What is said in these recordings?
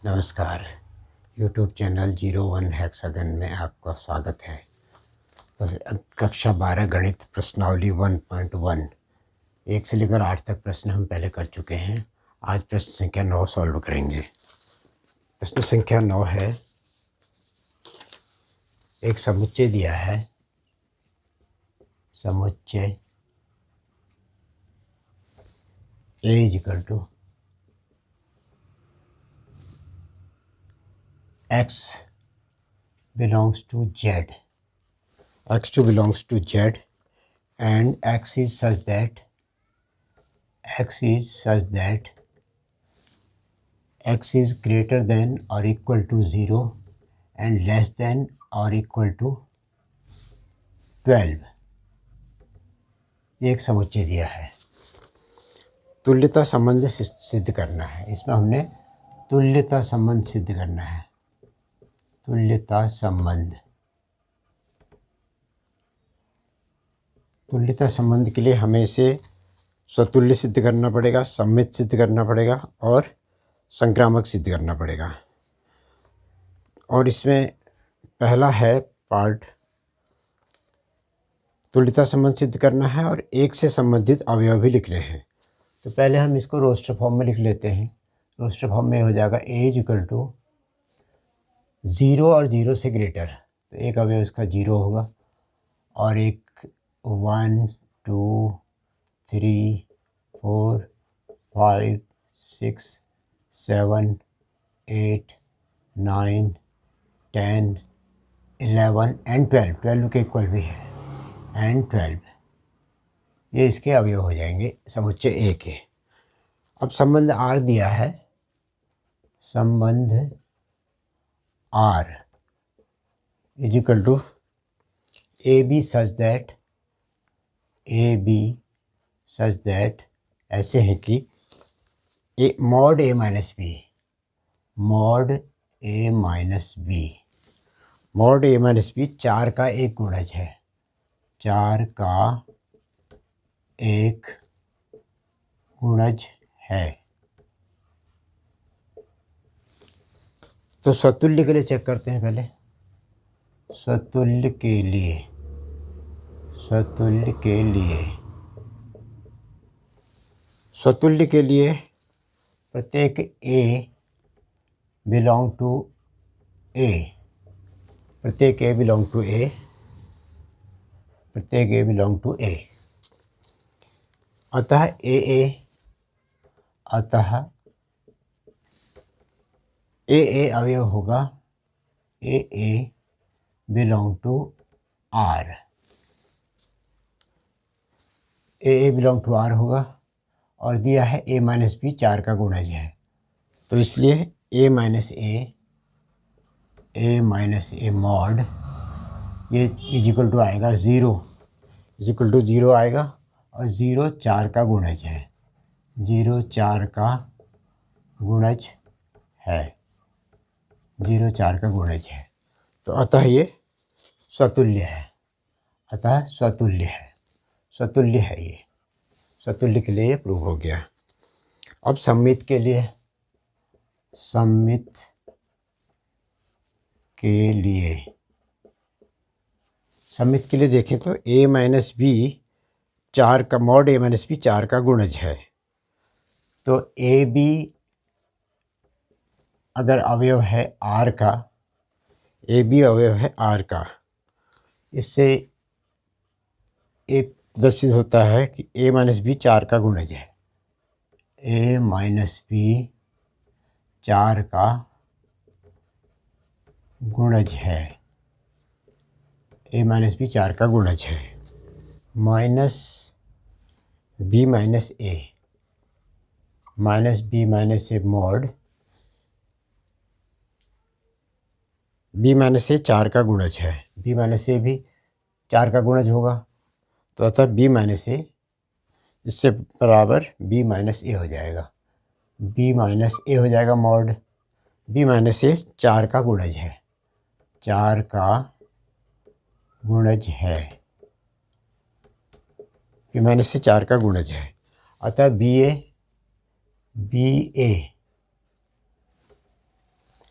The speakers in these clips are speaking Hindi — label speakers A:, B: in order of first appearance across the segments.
A: नमस्कार। YouTube चैनल 01 हेक्सागन में आपका स्वागत है। कक्षा 12 गणित प्रश्नावली 1.1 1 से लेकर 8 तक प्रश्न हम पहले कर चुके हैं। आज प्रश्न संख्या 9 सॉल्व करेंगे। प्रश्न संख्या 9 है, एक समुच्चय दिया है। समुच्चय A = x belongs to Z, x2 belongs to Z, and x is such that x is greater than or equal to 0 and less than or equal to 12। ये एक समुच्चय दिया है। तुल्यता संबंध सिद्ध करना है। इसमें हमने तुल्यता संबंध सिद्ध करना है। तुल्यता संबंध के लिए हमें इसे स्वतुल्य सिद्ध करना पड़ेगा, सममित सिद्ध करना पड़ेगा और संक्रामक सिद्ध करना पड़ेगा। और इसमें पहला है पार्ट, तुल्यता संबंध सिद्ध करना है और एक से संबंधित अवयव भी लिखने हैं। तो पहले हम इसको रोस्टर फॉर्म में लिख लेते हैं। रोस्टर फॉर्म में हो जाएगा A = 0 और 0 से ग्रेटर, तो एक अवयव इसका 0 होगा और एक 1 2 3 4 5 6 7 8 9 10 11 एंड 12 के इक्वल भी है एंड 12, ये इसके अवयव हो जाएंगे समुच्चय A के। अब संबंध R दिया है। संबंध R = AB such that ऐसे हैं कि mod A minus B चार का एक गुणज है। चार का एक गुणज है। तो स्वतुल्य के लिए चेक करते हैं पहले। स्वतुल्य के लिए प्रत्येक A belong to A, प्रत्येक A belong to A। अतः AA अवयव होगा AA belong to R। AA belong to R होगा और दिया है A minus B चार का गुणज है, तो इसलिए A minus A mod ये इक्वल टू आएगा 0 आएगा और 0 चार का गुणज है। 0 चार का गुणज है, तो अतः ये स्वतुल्य है। ये स्वतुल्य के लिए ये प्रूव हो गया। अब सममित के लिए देखें तो A minus B चार का mod A minus B चार का गुणज है, तो AB अगर अवयव है R का, AB अवयव है R का, इससे एक प्रदर्शित होता है कि A minus B चार का गुणज है। A minus B चार का गुणज है। A minus B चार का गुणज है। Minus B minus A mod B minus A चार का गुणज है। B minus A भी चार का गुणज होगा, तो अतः B minus A इससे बराबर B minus A हो जाएगा। B minus A हो जाएगा mod B minus A चार का गुणज है। चार का गुणज है। B minus A चार का गुणज है, अतः BA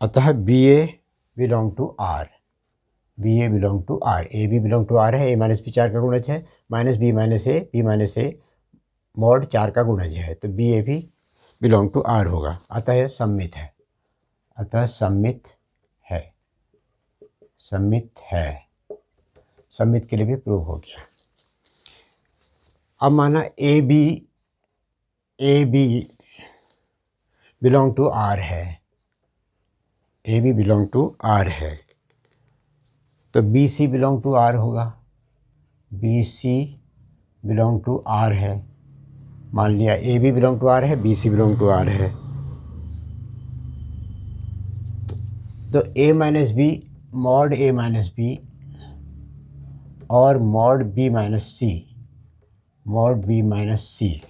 A: अतः B A belong to R, B A belong to R, A B belong to R है, ए माइनस बी 4 का गुणज है, minus B minus A mod 4 का गुणज है, तो बी ए भी बिलोंग टू आर होगा। अतः यह सम्मित है, अतः सम्मित है, सम्मित है, सम्मित के लिए भी प्रूव हो गया। अब माना A B belong to R है, A B belong to R है, तो B C belong to R होगा, B C belong to R है। मान लिया A B belong to R है, B C belong to R है, तो A minus B mod A minus B और mod B minus C, mod B minus C,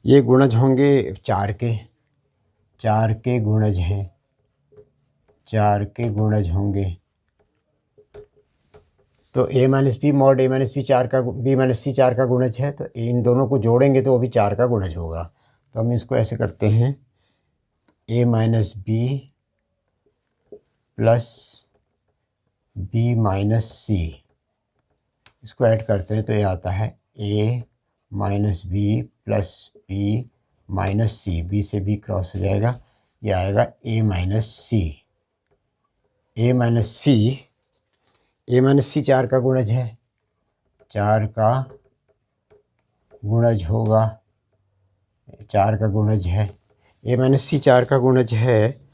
A: ये गुणज होंगे 4 के गुणज हैं, 4 के गुणज होंगे, तो A minus B mod A minus B 4 का, बी माइनस सी 4 का गुणज है, तो इन दोनों को जोड़ेंगे तो वो भी 4 का गुणज होगा। तो हम इसको ऐसे करते हैं, A minus B plus B minus C, इसको ऐड करते हैं तो ये आता है A minus B plus B minus C, B से बी क्रॉस हो जाएगा, ये आएगा ए माइनस सी, ए माइनस सी 4 का गुणज है, 4 का गुणज होगा, 4 का गुणज है, ए माइनस सी 4 का गुणज है,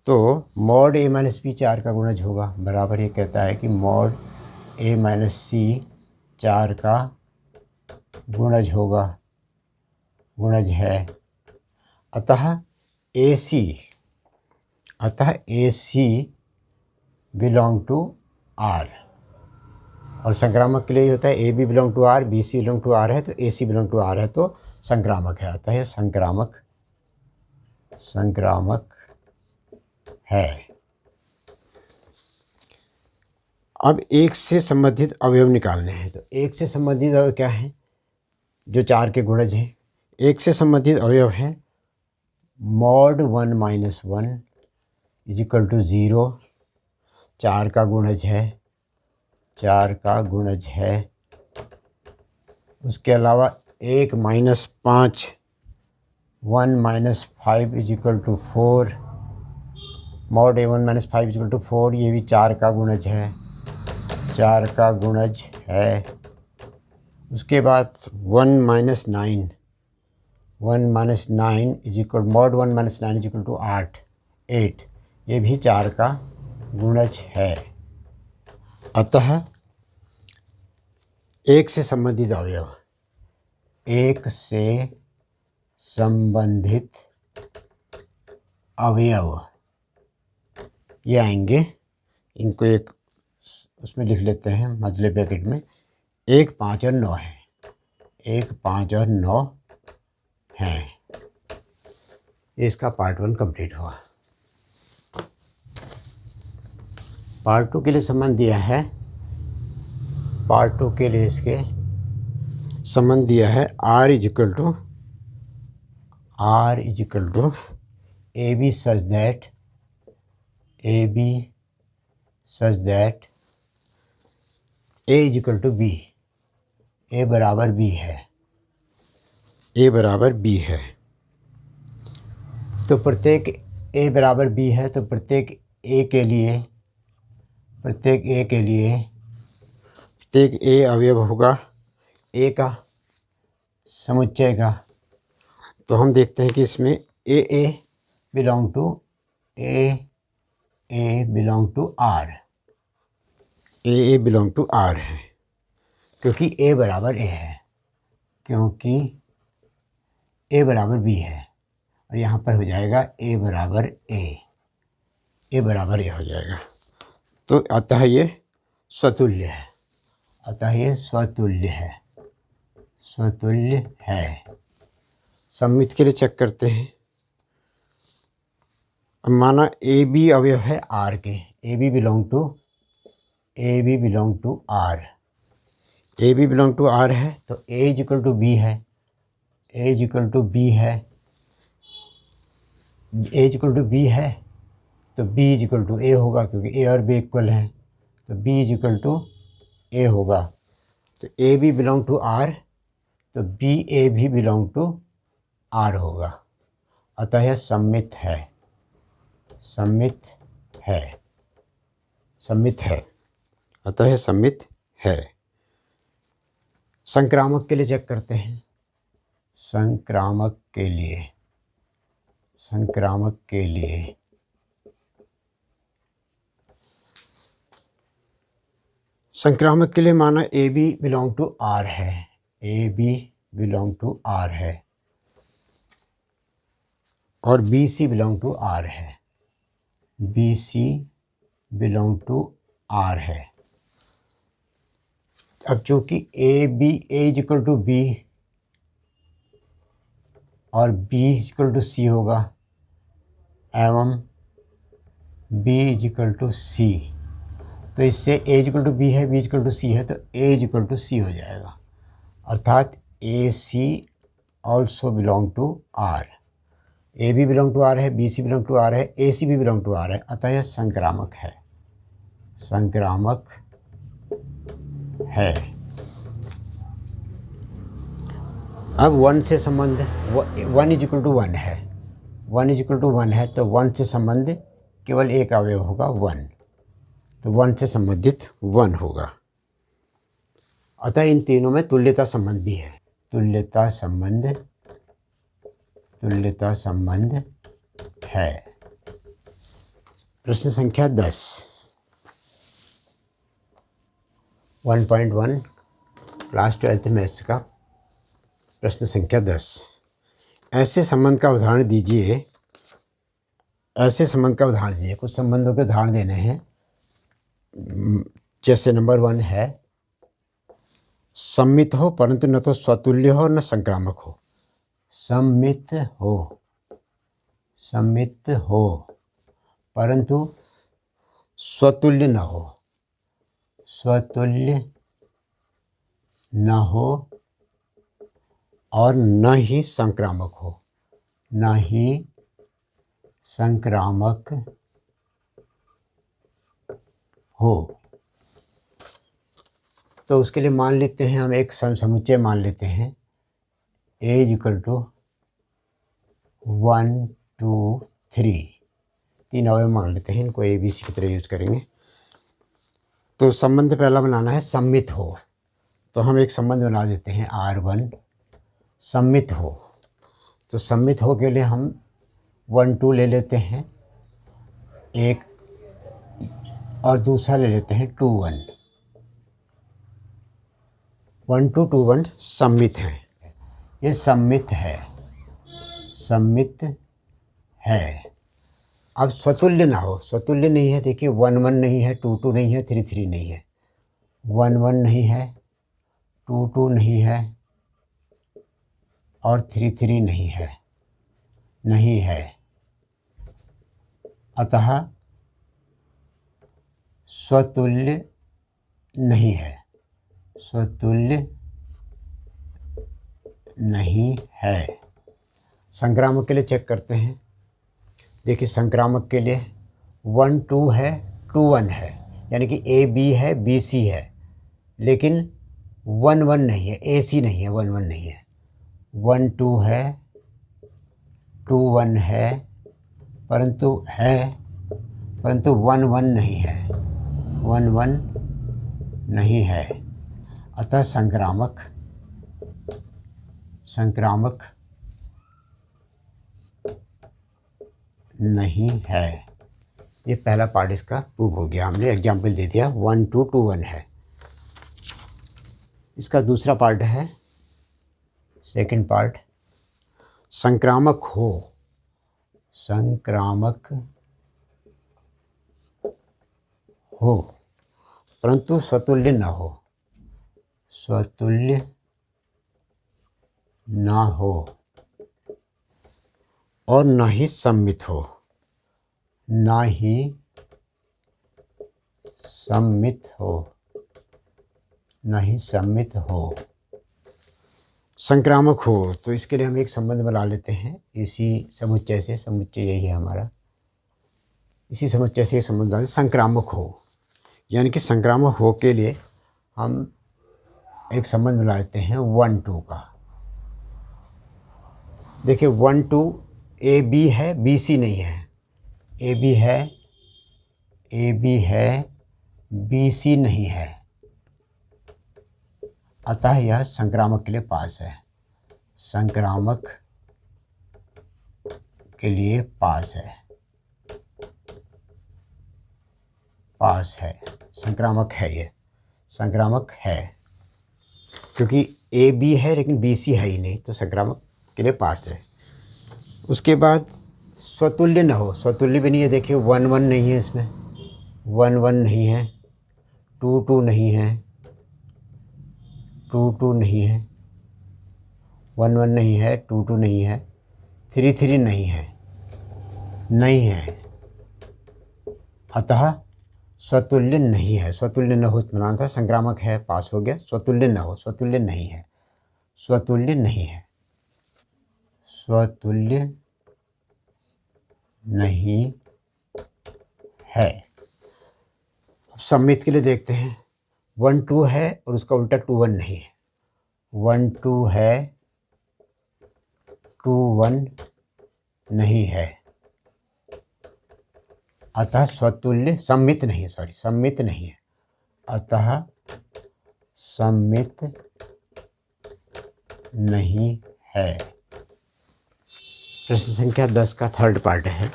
A: तो मॉड ए माइनस बी 4 का गुणज होगा, बराबर ये कहता है कि मॉड ए माइनस सी 4 का गुणज होगा, गुणज है। अतः A C belong to R, और संक्रामक के लिए होता है A B belong to R, B C belong to R है, तो A C belong to R है, तो संक्रामक है, अतः यह संक्रामक है। अब एक से संबंधित अवयव निकालने हैं, तो एक से संबंधित अवयव क्या है, जो 4 के गुणज हैं। एक से संबंधित अवयव है mod 1 minus 1 is equal to 0, 4 का गुणज है, 4 का गुणज है। उसके अलावा 1 minus 5, 1 minus 5 is equal to 4, mod A 1 minus 5 is equal to 4, ये भी 4 का गुणज है, 4 का गुणज है। उसके बाद 1 minus 9, 1 minus 9 is equal, mod 1 minus 9 is equal to 8, ये भी 4 का गुणज है। अतः एक से संबंधित अवयव, एक से संबंधित अवयव ये आएंगे, इनको एक उसमें लिख लेते हैं मजले ब्रैकेट में, 1, 5 और 9 है, 1, 5 और 9 हैं। इसका पार्ट 1 कंप्लीट हुआ। पार्ट 2 के लिए संबंध दिया है, पार्ट 2 के लिए इसके संबंध दिया है r is equal to A B such that A is equal to B, A बराबर बी है, ए बराबर बी है। तो प्रत्येक ए बराबर बी है, तो प्रत्येक ए के लिए प्रत्येक ए अवयव होगा ए का समुच्चय का। तो हम देखते हैं कि इसमें A belong to R, A belong to R है, क्योंकि ए बराबर ए है, क्योंकि ए बराबर बी है, और यहाँ पर हो जाएगा ए बराबर ए हो जाएगा। तो अतः ये स्वतुल्य है, स्वतुल्य है। सम्मित के लिए चेक करते हैं। अब माना ए बी अवयव है आर के, A B belong to R है, तो A is equal to B है, ए इक्वल टू बी है तो बी इक्वल टू ए होगा, क्योंकि ए और बी इक्वल हैं, तो बी इक्वल टू ए होगा। तो A B belong to R, तो बी ए भी बिलोंग टू आर होगा। अतः यह सममित है, सममित है, सममित है, अतः यह सममित है। संक्रामक के लिए चेक करते हैं। संक्रामक के लिए, संक्रामक के लिए संक्रामक के लिए माना A B belong to R है, A B belong to R है और B C belong to R है, B C belong to R है। अब चूंकि A B A equal to B और बी इक्वल टू सी होगा एवं बी इक्वल टू सी, तो इससे ए इक्वल टू बी है, बी इक्वल टू सी है, तो ए इक्वल टू सी हो जाएगा। अर्थात A C also belong to R, A B belong to R है, B C belong to R है, ए सी भी बिलोंग टू आर है, अतः यह संक्रामक है, संक्रामक है। अब वन से संबंध, one is equal to one है, one is equal to one है, तो वन से संबंध केवल एक अवयव होगा वन, तो वन से संबंधित वन होगा। अतः इन तीनों में तुल्यता संबंध भी है, तुल्यता संबंध, तुल्यता संबंध है। प्रश्न संख्या 10, 1.1 क्लास 12th मैथ्स का प्रश्न संख्या 10। ऐसे संबंध का उदाहरण दीजिए, ऐसे संबंध का उदाहरण दीजिए। कुछ संबंधों के उदाहरण देने हैं, जैसे नंबर 1 है सम्मित हो परंतु न तो स्वतुल्य हो न संक्रामक हो। सम्मित हो, सम्मित हो परंतु स्वतुल्य न हो, स्वतुल्य न हो और न ही संक्रामक हो, न ही संक्रामक हो। तो उसके लिए मान लेते हैं हम एक समुच्चय मान लेते हैं, ए इक्वल टू 1 2 3, तीन अवयव मान लेते हैं, इनको ए बी सी की तरह यूज करेंगे। तो संबंध पहला बनाना है सम्मित हो, तो हम एक संबंध बना देते हैं R1 सम्मित हो। तो सम्मित हो के लिए हम 1 2 ले लेते हैं एक, और दूसरा ले लेते हैं 2 1, 1 2 2 1 सम्मित है, ये सम्मित है, सम्मित है। अब स्वतुल्य ना हो, स्वतुल्य नहीं है, देखिए 1 1 नहीं है, 2 2 नहीं है, 3 3 नहीं है, 1 1 नहीं है, 2 2 नहीं है और 3 3 नहीं है, नहीं है। अतः स्वतुल्य नहीं है, स्वतुल्य नहीं है। संक्रामक के लिए चेक करते हैं। देखिए संक्रामक के लिए 1 2 है, 2 1 है, यानी कि ए बी है, बी सी है, लेकिन 1 1 नहीं है, ए सी नहीं है, 1 1 नहीं है। 1 2 है, 2 1 है, परंतु 1 1 नहीं है, 1 1 नहीं है। अतः संक्रामक, संक्रामक नहीं है। ये पहला पार्ट इसका प्रूव हो गया, हमने एग्जाम्पल दे दिया 1 2 2 1 है। इसका दूसरा पार्ट है, सेकंड पार्ट, संक्रामक हो, संक्रामक हो परंतु स्वतुल्य न हो, स्वतुल्य ना हो और ना ही सम्मित हो, ना ही सम्मित हो, ना ही सम्मित हो। संक्रामक हो तो इसके लिए हम एक संबंध बना लेते हैं इसी समुच्चय से। समुच्चय यही है हमारा, इसी समुच्चय से संबंध बना, संक्रामक हो यानी कि संक्रामक हो के लिए हम एक संबंध बना लेते हैं 1-2 का। देखिए 1-2 ए बी है, बी सी नहीं है, ए बी है, बी सी नहीं है, अतः यह संक्रामक के लिए पास है, संक्रामक के लिए पास है, संक्रामक है, ये संक्रामक है क्योंकि ए बी है लेकिन बी सी है ही नहीं, तो संक्रामक के लिए पास है। उसके बाद स्वतुल्य न हो, स्वतुल्य भी नहीं है। देखिए 1-1 नहीं है इसमें, 1-1 नहीं है, 2-2 नहीं है, 2-2 नहीं है, 1-1 नहीं है, 2-2 नहीं है, 3-3 नहीं है, अतः स्वतुल्य नहीं है। स्वतुल्य न हो बनाना था, संक्रामक है, पास हो गया। स्वतुल्य न हो, स्वतुल्य नहीं है, स्वतुल्य नहीं है, स्वतुल्य नहीं है। अब सम्मित के लिए देखते हैं, 1-2 है और उसका उल्टा 2-1 नहीं है, 1-2 है, 2-1 नहीं है, अतः स्वतुल्य सम्मित नहीं है, सम्मित नहीं है, अतः सम्मित नहीं है। प्रश्न संख्या 10 का थर्ड पार्ट है।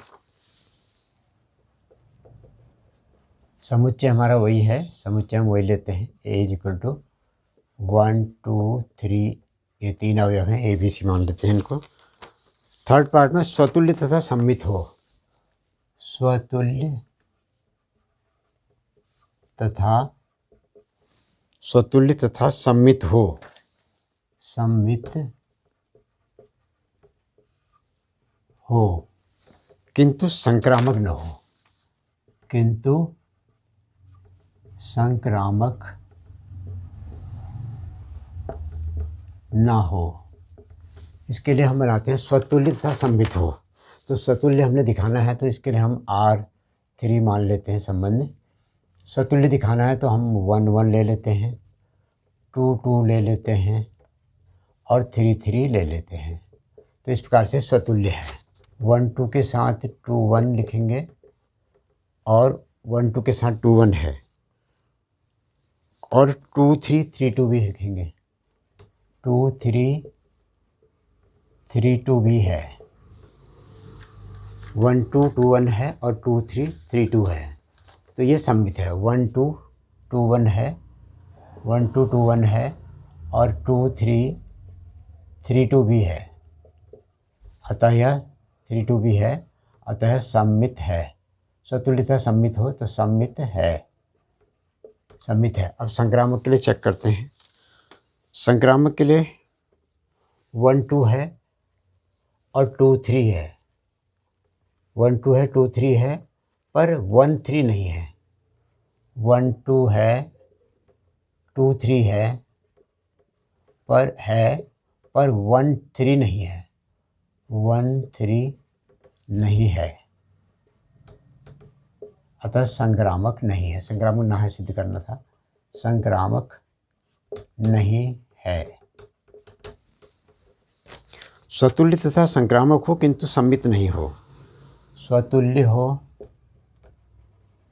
A: समुच्चय हमारा वही है, समुच्चय हम वही लेते हैं, ए इज इक्वल टू 1, 2, 3, ये 3 अवयव हैं, ए बी सी मान लेते हैं इनको। थर्ड पार्ट में स्वतुल्य तथा सम्मित हो, स्वतुल्य तथा सम्मित हो, सम्मित हो किंतु संक्रामक न हो, किंतु संक्रामक ना हो। इसके लिए हम बनाते हैं स्वतुल्य तथा सम्मित हो। तो स्वतुल्य हमने दिखाना है तो इसके लिए हम R3 मान लेते हैं संबंध। स्वतुल्य दिखाना है तो हम 1-1 ले लेते हैं, 2-2 ले लेते हैं और 3-3 ले लेते हैं। तो इस प्रकार से स्वतुल्य है। 1-2 के साथ 2-1 लिखेंगे और 1-2 के साथ 2-1 है, और 2-3 3-2 भी लिखेंगे, 2-3 3-2 भी है, 1-2 2-1 है और 2-3 3-2 है। तो ये सम्मित है, 1-2 2-1 है, 1-2 2-1 है और 2-3 3-2 भी है, अतः यह 3-2 भी है, अतः सम्मित है। स्वतुल्यता सम्मित हो तो सम्मित है, सम्मित है। अब संक्रामक के लिए चेक करते हैं। संक्रामक के लिए 1-2 है और 2-3 है, 1-2 है, 2-3 है, पर 1-3 नहीं है, 1-2 है, 2-3 है, पर 1-3 नहीं है, 1-3 नहीं है, अतः संक्रामक नहीं है। संक्रामक ना है सिद्ध करना था, संक्रामक नहीं है। स्वतुल्य तथा संक्रामक हो किंतु सम्मित नहीं हो, स्वतुल्य हो,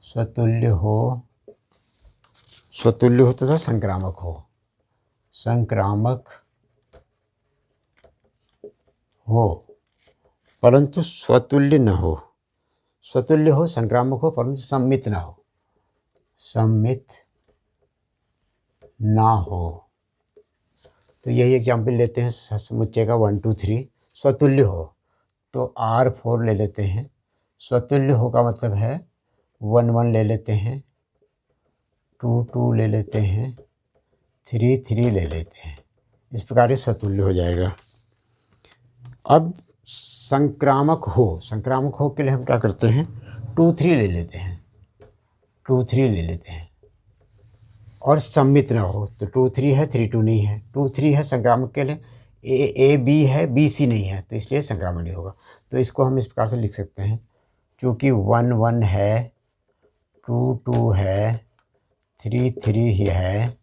A: स्वतुल्य हो, स्वतुल्य हो तथा संक्रामक हो, संक्रामक हो परंतु स्वतुल्य न हो, स्वतुल्य हो संक्रामक हो परंतु सम्मित न हो, सम्मित ना हो। तो यही एग्जाम्पल लेते हैं समुच्चय का 1, 2, 3। स्वतुल्य हो तो R4 ले लेते हैं, स्वतुल्य हो का मतलब है 1-1 ले लेते हैं, 2-2 ले लेते हैं, 3-3 ले लेते हैं, इस प्रकार ये स्वतुल्य हो जाएगा। अब संक्रामक हो के लिए हम क्या करते हैं, 2-3 ले लेते हैं, 2-3 ले लेते हैं और सम्मित ना हो तो 2-3 है, 3-2 नहीं है, 2-3 है संक्रामक के लिए, ए बी है, बी सी नहीं है, तो इसलिए संक्रामक नहीं होगा। तो इसको हम इस प्रकार से लिख सकते हैं, क्योंकि 1 1 है, 2 2 है, 3 3 ही है,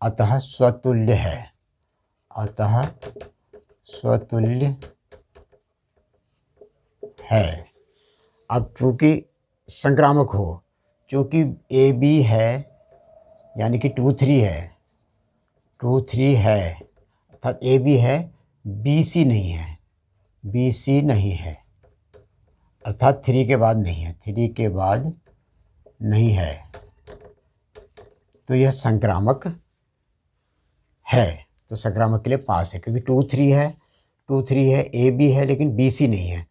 A: अतः स्वतुल्य है, अतः स्वतुल्य है। अब चूँकि संक्रामक हो, चूँकि ए बी है यानी कि 2 3 है, 2 3 है, अर्थात ए बी है, बी सी नहीं है, बी सी नहीं है, अर्थात 3 के बाद नहीं है, 3 के बाद नहीं है, तो यह संक्रामक है। तो संक्रामक के लिए पास है, क्योंकि 2 3 है, 2 3 है, ए बी है, लेकिन बी सी नहीं है,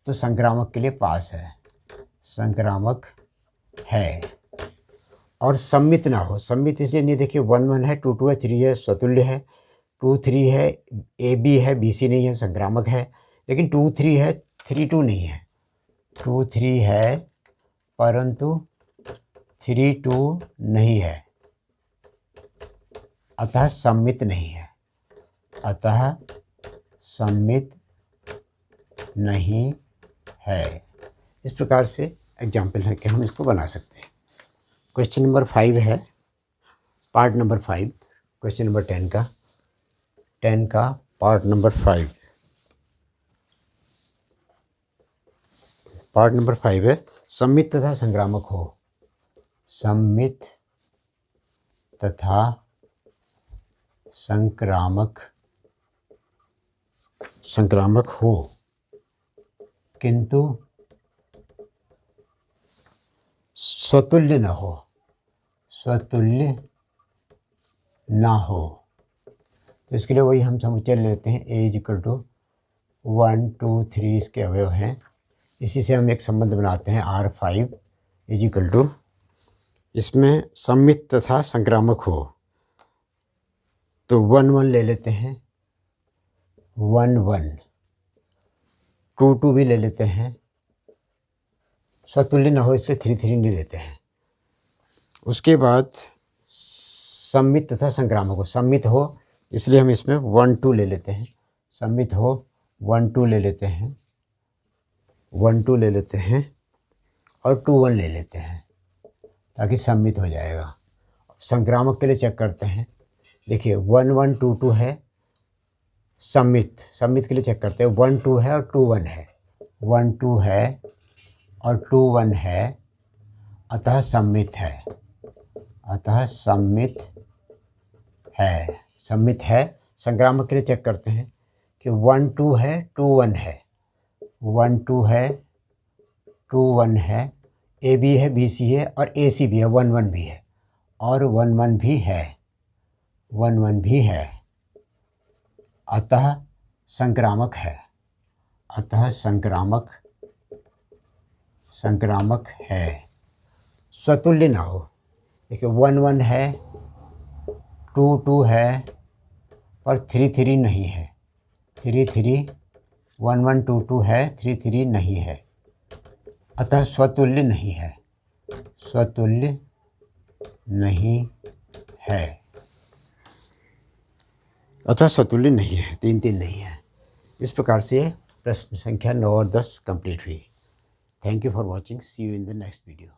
A: तो संक्रामक के लिए पास है, संक्रामक है। और सम्मित ना हो, सम्मित इसलिए नहीं, देखिए 1 1 है, 2 2 है, 3 है, स्वतुल्य है, 2 3 है, ए बी है, बी सी नहीं है, संक्रामक है। लेकिन 2 3 है, 3 2 नहीं है, 2 3 है परंतु 3 2 नहीं है, अतः सम्मित नहीं है, अतः सम्मित नहीं है। इस प्रकार से एग्जाम्पल है कि हम इसको बना सकते हैं। क्वेश्चन नंबर 5 है, पार्ट नंबर 5, क्वेश्चन नंबर 10 का पार्ट नंबर 5। पार्ट नंबर 5 है, सम्मित तथा संक्रामक हो, सम्मित तथा संक्रामक हो, किंतु स्वतुल्य न हो, स्वतुल्य ना हो। तो इसके लिए वही हम समुच्चय लेते हैं, ए इज इक्वल टू 1 2 3 इसके अवयव हैं। इसी से हम एक संबंध बनाते हैं, R5 इज इक्वल टू, इसमें सम्मित तथा संक्रामक हो, तो 1 1 ले लेते हैं, 1 1, 2 2 भी ले लेते हैं, स्वतुल्य न हो इसलिए 3 3 नहीं लेते हैं। उसके बाद सम्मित तथा संक्रामक हो, सम्मित हो इसलिए हम इसमें 1 2 ले लेते हैं, सम्मित हो 1 2 ले लेते हैं, 1 2 ले लेते हैं और 2 1 ले लेते हैं, ताकि सम्मित हो जाएगा। संक्रामक के लिए चेक करते हैं, देखिए 1 1 2 2 है, सम्मित के लिए चेक करते हैं, 1 2 है और 2 1 है, 1 2 है और 2 1 है, अतः सम्मित है, अतः सम्मित है, सम्मित है। संक्रामक के लिए चेक करते हैं कि 1 2 है, 2 1 है, 1 2 है, 2 1 है, ए बी है, बी सी है और ए सी भी है, 1 1 भी है और 1 1 भी है, 1 1 भी है, अतः संक्रामक है, अतः संक्रामक है। स्वतुल्य ना हो, देखिए 1 1 है, 2 2 है पर 3 3 नहीं है, 3 3, 1 1 2 2 है, 3 3 नहीं है, अतः स्वतुल्य नहीं है, स्वतुल्य नहीं है, अतः स्वतुल्य नहीं है, 3 3 नहीं है। इस प्रकार से प्रश्न संख्या 9 और 10 कंप्लीट हुई। Thank you for watching, see you in the next video.